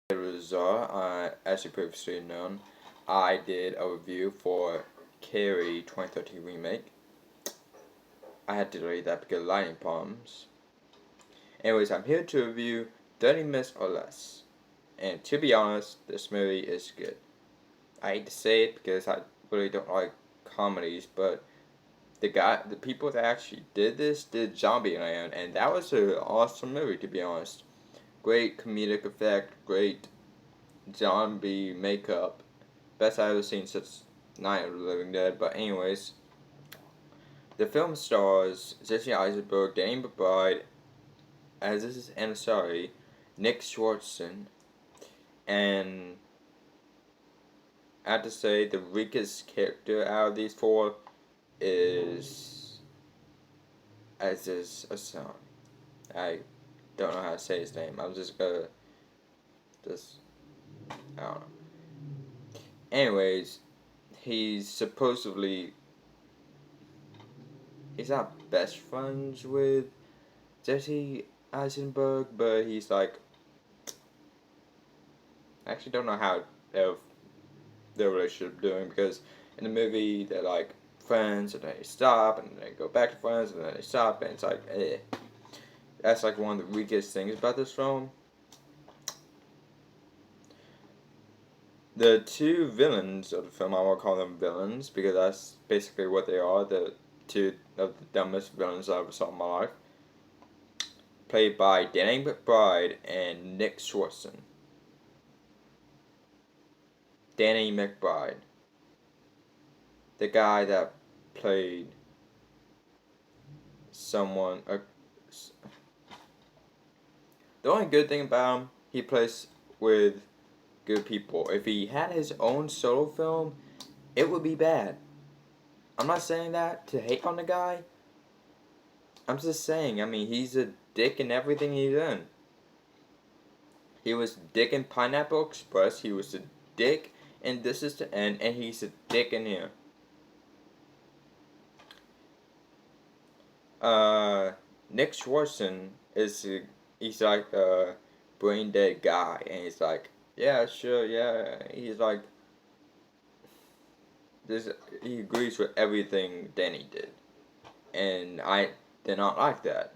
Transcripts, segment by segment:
As you previously known, I did a review for Carrie 2013 remake. I had to delete that because of lightning problems. Anyways, I'm here to review 30 minutes or less. And to be honest, this movie is good. I hate to say it because I really don't like comedies, but the people that actually did this did Zombieland, and that was an awesome movie to be honest. Great comedic effect, great zombie makeup. Best I've ever seen since Night of the Living Dead. But anyways, the film stars Jesse Eisenberg, Danny McBride, as this is Ansari, Nick Swartzen, and I have to say the weakest character out of these four is Aziz Hassan. I don't know how to say his name. I'm just gonna I don't know. Anyways, he's supposedly he's not best friends with Jesse Eisenberg, but he's like, I actually don't know how their relationship doing because in the movie they're like friends and then they stop and then they go back to friends and then they stop and it's like, eh. That's like one of the weakest things about this film. The two villains of the film, I won't call them villains because that's basically what they are. The two of the dumbest villains I ever saw in my life. Played by Danny McBride and Nick Swartzen. Danny McBride. The guy that played someone. The only good thing about him, he plays with good people. If he had his own solo film, it would be bad. I'm not saying that to hate on the guy. I'm just saying, I mean, he's a dick in everything he's in. He was dick in Pineapple Express. He was a dick in This Is the End, and he's a dick in here. Nick Swartzen he's like a brain dead guy, and he's like, yeah, sure, yeah. He's like, he agrees with everything Danny did, and I did not like that.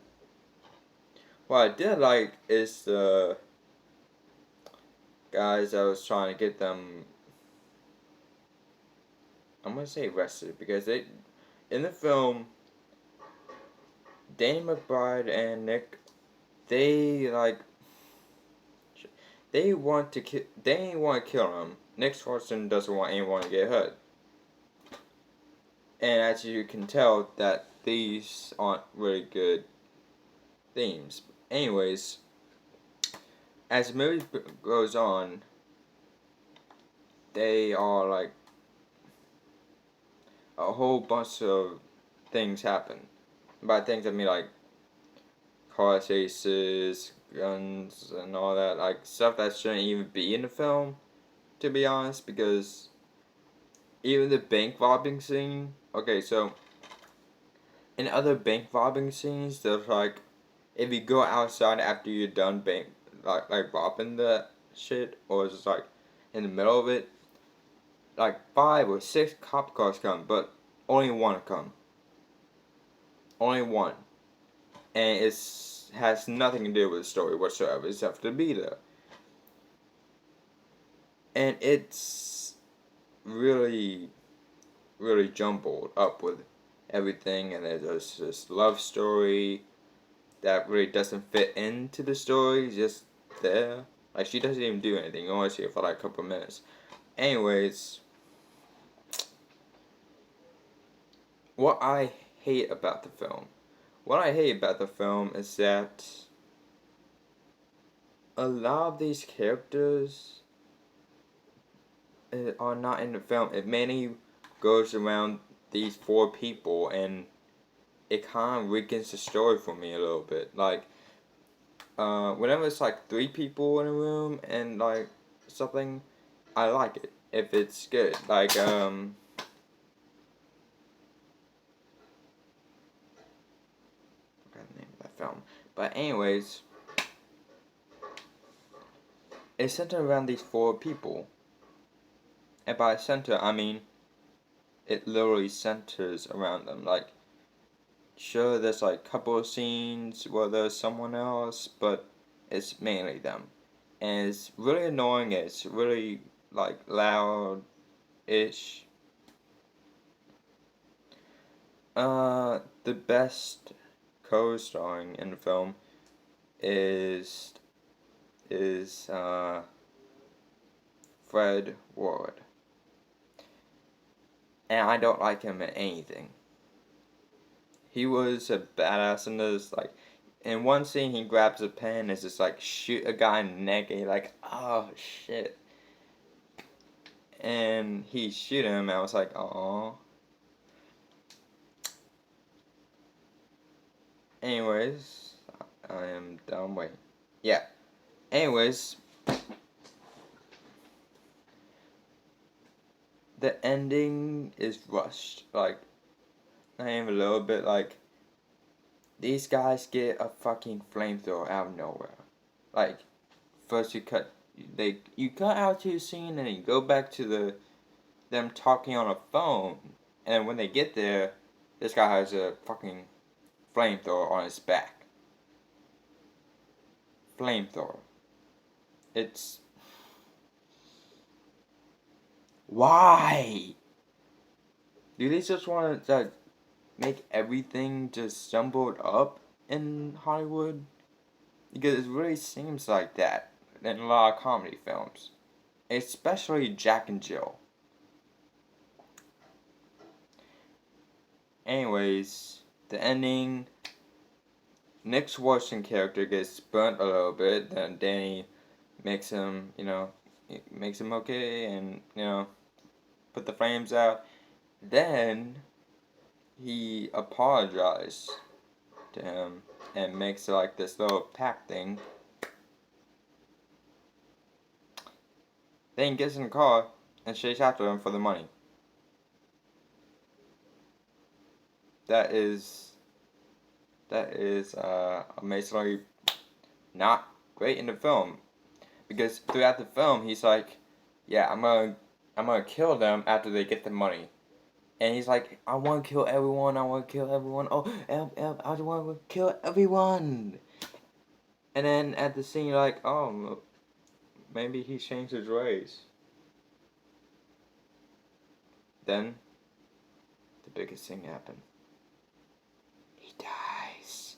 What I did like is the guys that was trying to get them. I'm gonna say arrested because in the film, Danny McBride and Nick, they like, they want to kill. They want to kill him. Nick Swartzen doesn't want anyone to get hurt. And as you can tell, that these aren't really good themes. Anyways, as the movie goes on, they are like a whole bunch of things happen. By things I mean like car chases, guns, and all that, like stuff that shouldn't even be in the film, to be honest, because even the bank robbing scene. Okay, so in other bank robbing scenes, there's like, if you go outside after you're done like robbing the shit, or just like in the middle of it, like 5 or 6 cop cars come, but only one come. Only one, and has nothing to do with the story whatsoever, except to be there. And it's really, really jumbled up with everything, and there's this love story that really doesn't fit into the story, just there. Like, she doesn't even do anything. You only see her for like a couple of minutes. Anyways, what I hate about the film. What I hate about the film is that a lot of these characters are not in the film. It mainly goes around these 4 people, and it kind of weakens the story for me a little bit. Like, whenever it's like 3 people in a room and like something, I like it if it's good. Like, I forgot the name of that film. But anyways, it's centered around these 4 people. And by center, I mean it literally centers around them. Like, sure, there's like a couple of scenes where there's someone else, but it's mainly them. And it's really annoying. It's really like loud-ish. The best co-starring in the film is Fred Ward. And I don't like him in anything. He was a badass in this. Like, in one scene, he grabs a pen and just like shoot a guy in the neck, and you're like, oh shit. And he shoot him, and I was like, oh. Anyways, I am done. Wait, yeah. Anyways, the ending is rushed. Like, I am a little bit like, these guys get a fucking flamethrower out of nowhere. Like, first you cut out to a scene and you go back to them talking on a phone, and when they get there, this guy has a fucking flamethrower on his back. Flamethrower. It's why? Do they just want to make everything just jumbled up in Hollywood? Because it really seems like that in a lot of comedy films, especially Jack and Jill. Anyways, the ending, Nick Swartzen character gets burnt a little bit, then Danny makes him, makes him okay, and, put the flames out. Then he apologized to him and makes like this little pack thing. Then he gets in the car and chases after him for the money. That is amazingly not great in the film, because throughout the film he's like, yeah, I'm gonna kill them after they get the money, and he's like, I want to kill everyone, oh, I just want to kill everyone, and then at the scene you're like, oh, maybe he changed his ways. Then the biggest thing happened. He dies.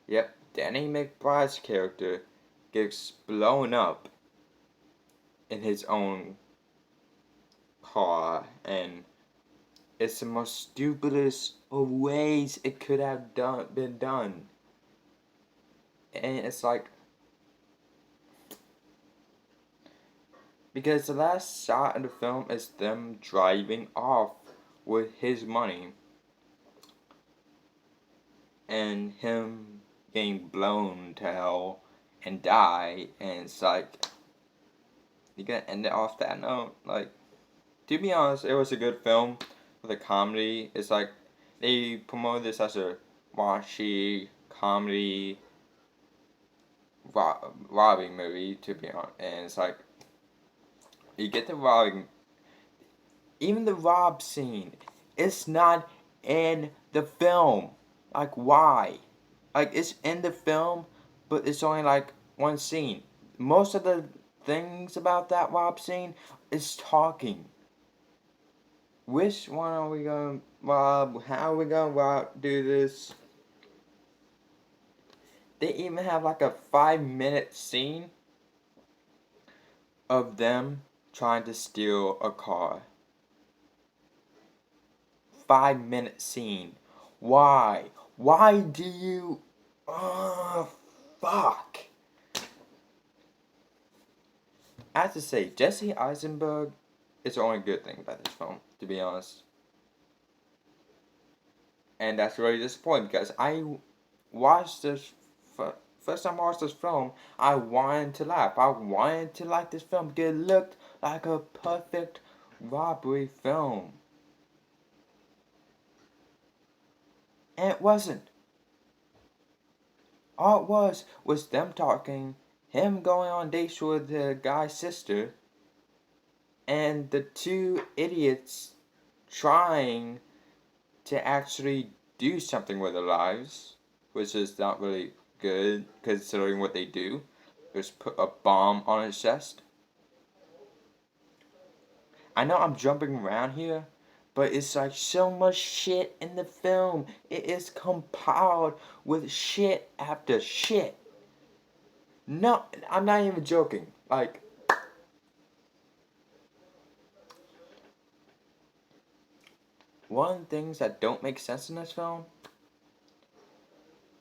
Yep, Danny McBride's character gets blown up in his own car, and it's the most stupidest of ways it could have been done. And it's like, because the last shot of the film is them driving off with his money and him getting blown to hell and die, and it's like, you gonna end it off that note? Like, to be honest, it was a good film with a comedy. It's like, they promoted this as a raunchy comedy robbing movie, to be honest, and it's like, you get the robbing, even the rob scene, it's not in the film. Like, why? Like, it's in the film, but it's only like one scene. Most of the things about that rob scene is talking. Which one are we gonna rob? How are we gonna do this? They even have like a 5-minute scene of them trying to steal a car. 5-minute scene. Why? Why do you... fuck. I have to say, Jesse Eisenberg is the only good thing about this film, to be honest. And that's really disappointing, because I watched this... First time I watched this film, I wanted to laugh. I wanted to like this film because it looked like a perfect robbery film. And it wasn't. All it was them talking, him going on dates with the guy's sister, and the two idiots trying to actually do something with their lives, which is not really good considering what they do. Just put a bomb on his chest. I know I'm jumping around here, but it's like so much shit in the film. It is compiled with shit after shit. No, I'm not even joking. Like, one of the things that don't make sense in this film,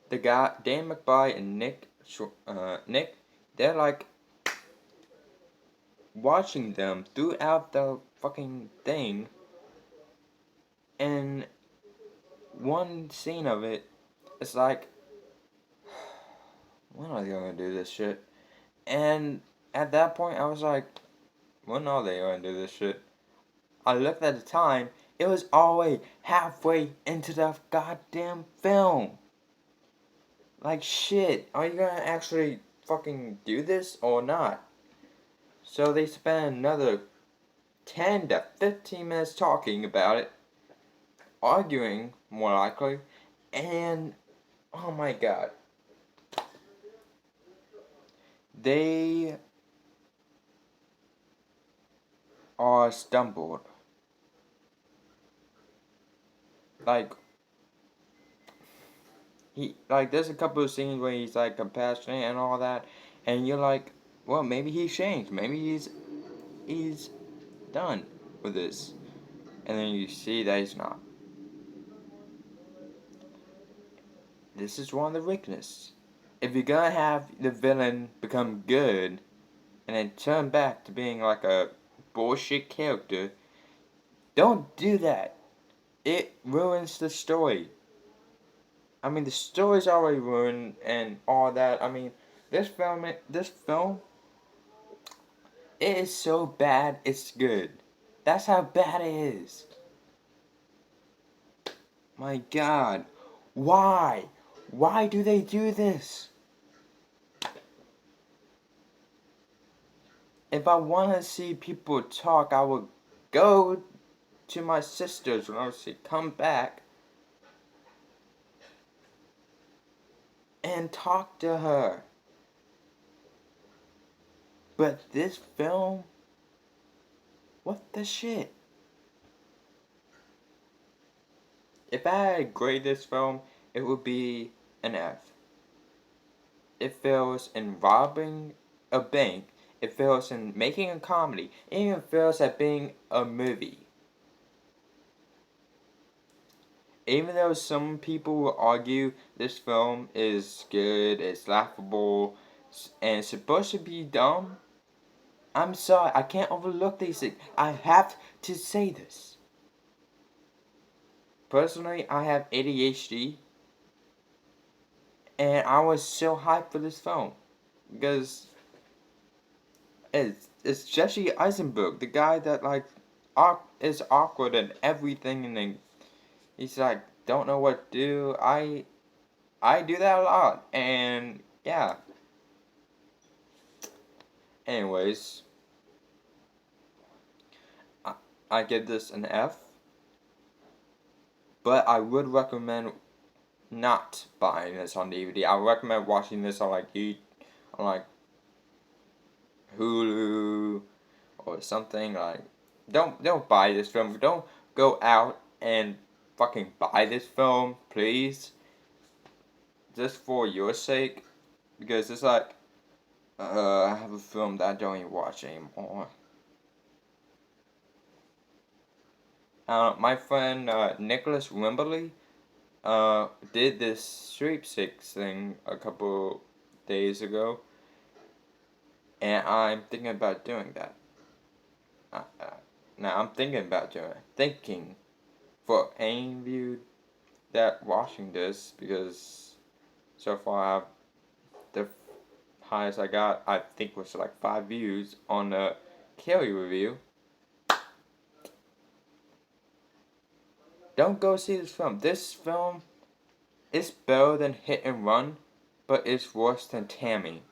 the guy, Dan McBride and Nick, they're like watching them throughout the fucking thing, and one scene of it, it's like, when are they gonna do this shit? And at that point, I was like, when are they gonna do this shit? I looked at the time, it was already halfway into the goddamn film. Like, shit, are you gonna actually fucking do this or not? So they spent another 10 to 15 minutes talking about it, arguing, more likely, and oh my god. They are stumbled. Like, there's a couple of scenes where he's like compassionate and all that, and you're like, well, maybe he's changed, maybe he's done with this, and then you see that he's not. This is one of the weaknesses. If you're gonna have the villain become good, and then turn back to being like a bullshit character, don't do that. It ruins the story. I mean, the story's already ruined and all that. I mean, this film, it is so bad, it's good. That's how bad it is. My God. Why? Why do they do this? If I want to see people talk, I would go to my sister's when I would say, come back and talk to her. But this film, what the shit? If I had to grade this film, it would be an F. It fails in robbing a bank. It fails in making a comedy. It even fails at being a movie. Even though some people will argue this film is good, it's laughable, and it's supposed to be dumb, I'm sorry, I can't overlook these things. I have to say this. Personally, I have ADHD, and I was so hyped for this film because it's Jesse Eisenberg, the guy that like is awkward and everything, and then he's like don't know what to do. I do that a lot, and yeah. Anyways, I give this an F, but I would recommend not buying this on DVD. I would recommend watching this on like Hulu or something. Like, don't buy this film. Don't go out and fucking buy this film, please. Just for your sake, because it's like, I have a film that I don't even watch anymore. My friend Nicholas Wimberly did this sweepstakes thing a couple days ago, and I'm thinking about doing that. Now I'm thinking about doing it. Thinking for any of you that watching this, because so far the highest I got I think was like 5 views on the Carrie review. Don't go see this film. This film is better than Hit and Run, but it's worse than Tammy.